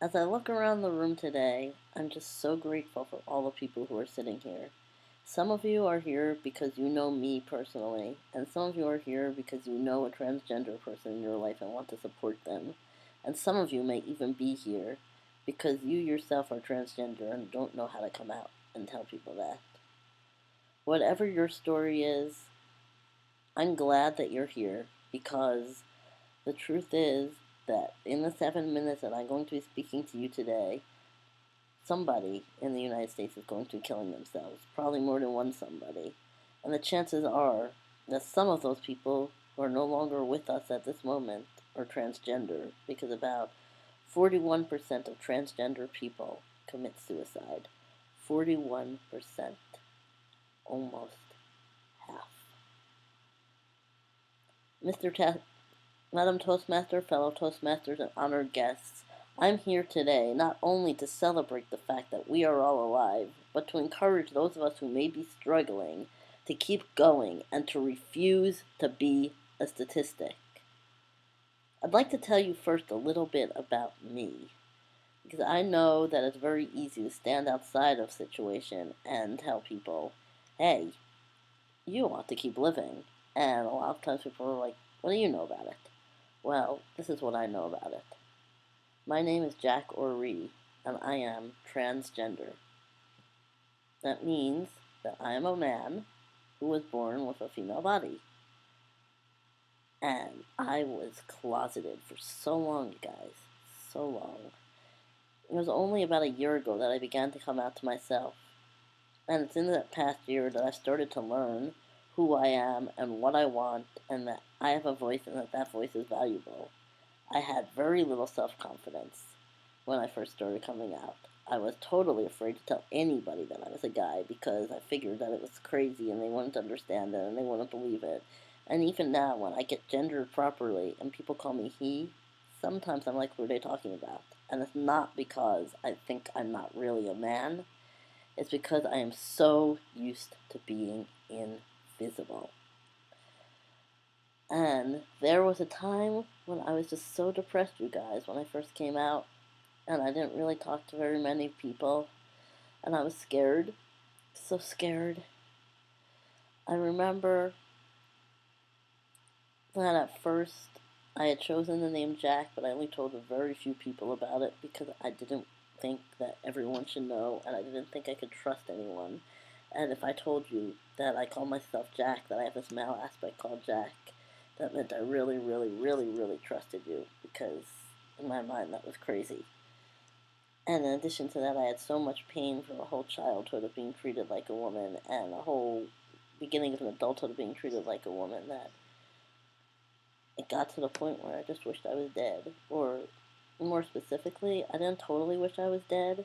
As I look around the room today, I'm just so grateful for all the people who are sitting here. Some of you are here because you know me personally, and some of you are here because you know a transgender person in your life and want to support them. And some of you may even be here because you yourself are transgender and don't know how to come out and tell people that. Whatever your story is, I'm glad that you're here because the truth is that in the 7 minutes that I'm going to be speaking to you today, somebody in the United States is going to be killing themselves, probably more than one somebody. And the chances are that some of those people who are no longer with us at this moment are transgender, because about 41% of transgender people commit suicide. 41%. Almost half. Mr. Madam Toastmaster, fellow Toastmasters, and honored guests, I'm here today not only to celebrate the fact that we are all alive, but to encourage those of us who may be struggling to keep going and to refuse to be a statistic. I'd like to tell you first a little bit about me, because I know that it's very easy to stand outside of a situation and tell people, hey, you want to keep living. And a lot of times people are like, what do you know about it? Well, this is what I know about it. My name is Jack ORI, and I am transgender. That means that I am a man who was born with a female body. And I was closeted for so long, you guys. So long. It was only about a year ago that I began to come out to myself. And it's in that past year that I started to learn who I am and what I want, and that I have a voice and that voice is valuable. I had very little self-confidence when I first started coming out. I was totally afraid to tell anybody that I was a guy because I figured that it was crazy and they wouldn't understand it and they wouldn't believe it. And even now, when I get gendered properly and people call me he, sometimes I'm like, what are they talking about? And it's not because I think I'm not really a man. It's because I am so used to being invisible. And there was a time when I was just so depressed, you guys, when I first came out, and I didn't really talk to very many people, and I was scared, so scared. I remember that at first I had chosen the name Jack, but I only told a very few people about it because I didn't think that everyone should know, and I didn't think I could trust anyone. And if I told you that I call myself Jack, that I have this male aspect called Jack, that meant I really, really, really, really trusted you, because in my mind that was crazy. And in addition to that, I had so much pain from a whole childhood of being treated like a woman and a whole beginning of an adulthood of being treated like a woman that it got to the point where I just wished I was dead. Or more specifically, I didn't totally wish I was dead,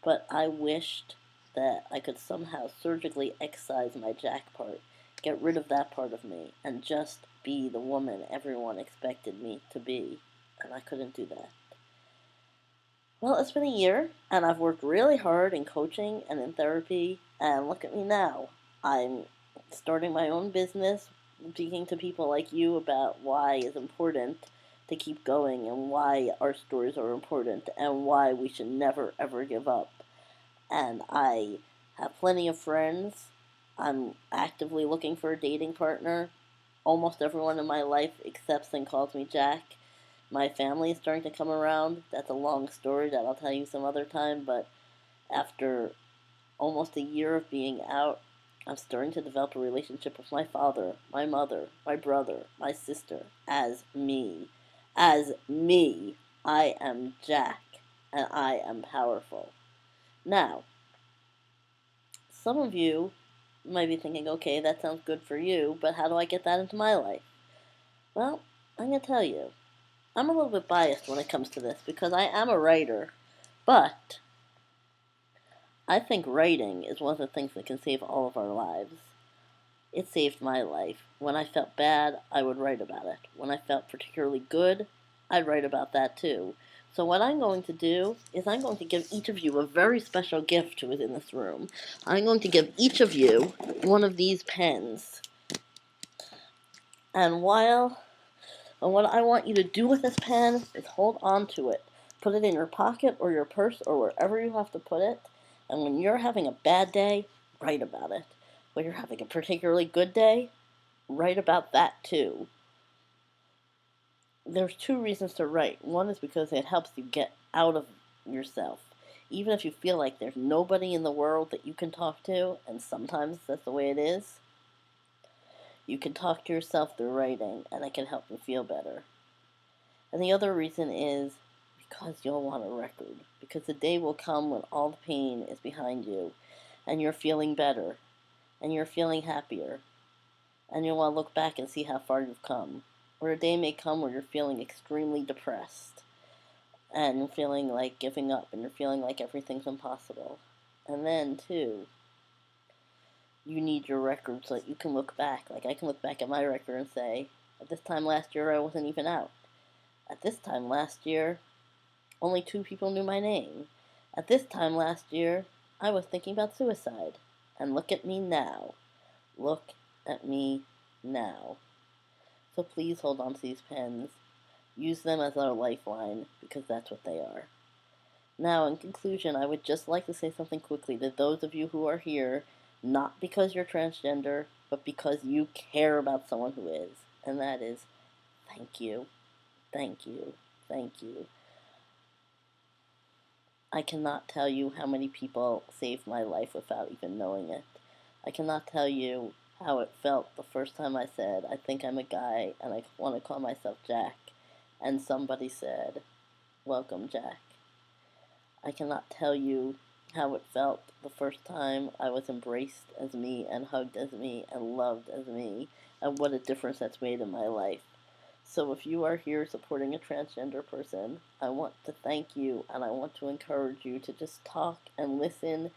but I wished that I could somehow surgically excise my Jack part, get rid of that part of me, and just be the woman everyone expected me to be. And I couldn't do that. Well, it's been a year, and I've worked really hard in coaching and in therapy, and look at me now. I'm starting my own business, speaking to people like you about why it's important to keep going and why our stories are important and why we should never ever give up. And I have plenty of friends. I'm actively looking for a dating partner. Almost everyone in my life accepts and calls me Jack. My family is starting to come around. That's a long story that I'll tell you some other time, but after almost a year of being out, I'm starting to develop a relationship with my father, my mother, my brother, my sister, as me. As me. I am Jack, and I am powerful. Now, some of you might be thinking, okay, that sounds good for you, but how do I get that into my life? Well, I'm going to tell you. I'm a little bit biased when it comes to this because I am a writer, but I think writing is one of the things that can save all of our lives. It saved my life. When I felt bad, I would write about it. When I felt particularly good, I'd write about that too. So what I'm going to do is I'm going to give each of you a very special gift who is in this room. I'm going to give each of you one of these pens. And what I want you to do with this pen is hold on to it. Put it in your pocket or your purse or wherever you have to put it. And when you're having a bad day, write about it. When you're having a particularly good day, write about that too. There's two reasons to write. One is because it helps you get out of yourself. Even if you feel like there's nobody in the world that you can talk to, and sometimes that's the way it is, you can talk to yourself through writing, and it can help you feel better. And the other reason is because you'll want a record. Because the day will come when all the pain is behind you, and you're feeling better, and you're feeling happier, and you'll want to look back and see how far you've come. Or a day may come where you're feeling extremely depressed, and you're feeling like giving up, and you're feeling like everything's impossible. And then, too, you need your record so that you can look back. Like, I can look back at my record and say, at this time last year, I wasn't even out. At this time last year, only 2 people knew my name. At this time last year, I was thinking about suicide. And look at me now. Look at me now. So please hold on to these pens. Use them as our lifeline, because that's what they are. Now, in conclusion, I would just like to say something quickly to those of you who are here, not because you're transgender, but because you care about someone who is. And that is, thank you. Thank you. Thank you. I cannot tell you how many people saved my life without even knowing it. I cannot tell you how it felt the first time I said, I think I'm a guy and I want to call myself Jack. And somebody said, welcome, Jack. I cannot tell you how it felt the first time I was embraced as me and hugged as me and loved as me, and what a difference that's made in my life. So if you are here supporting a transgender person, I want to thank you, and I want to encourage you to just talk and listen.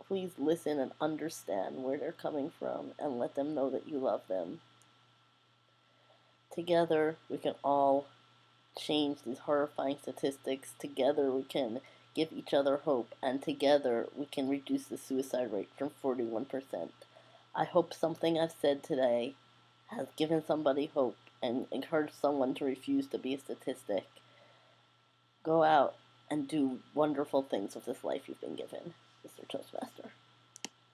Please listen and understand where they're coming from, and let them know that you love them. Together, we can all change these horrifying statistics. Together, we can give each other hope, and together, we can reduce the suicide rate from 41%. I hope something I've said today has given somebody hope and encouraged someone to refuse to be a statistic. Go out and do wonderful things with this life you've been given, Mr. Toastmaster.